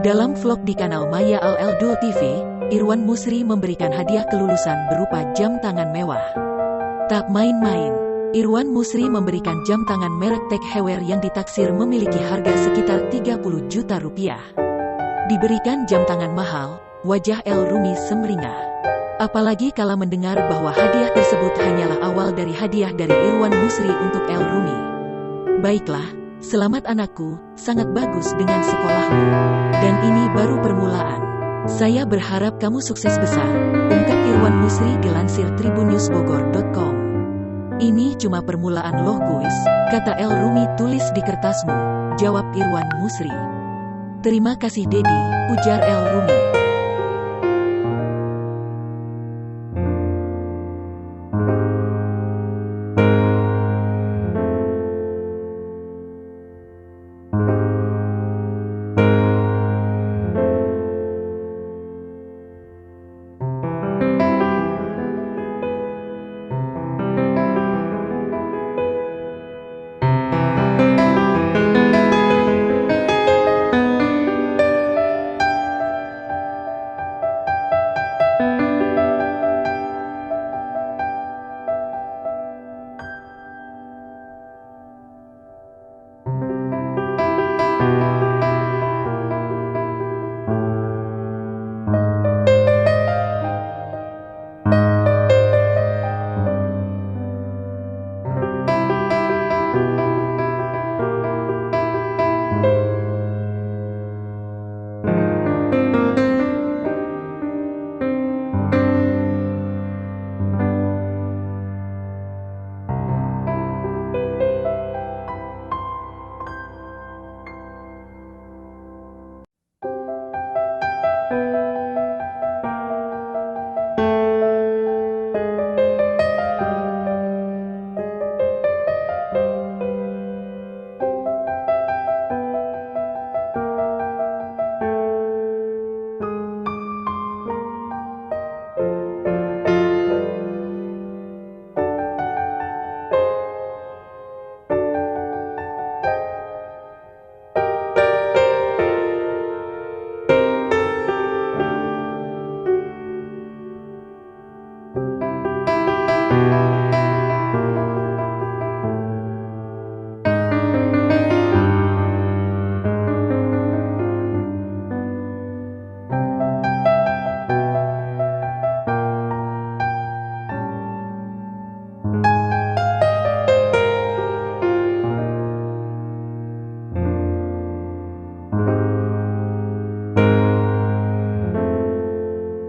Dalam vlog di kanal Maya Al-Eldul TV, Irwan Musri memberikan hadiah kelulusan berupa jam tangan mewah. Tak main-main, Irwan Musri memberikan jam tangan merek Tag Heuer yang ditaksir memiliki harga sekitar 30 juta rupiah. Diberikan jam tangan mahal, wajah El Rumi semringah. Apalagi kala mendengar bahwa hadiah tersebut hanyalah awal dari hadiah dari Irwan Musri untuk El Rumi. Baiklah, selamat anakku, sangat bagus dengan sekolahmu. Dan ini baru permulaan. Saya berharap kamu sukses besar, ungkap Irwan Musri dilansir tribunnews.bogor.com. Ini cuma permulaan loh guys, kata El Rumi, tulis di kertasmu, jawab Irwan Musri. Terima kasih Dedi, ujar El Rumi.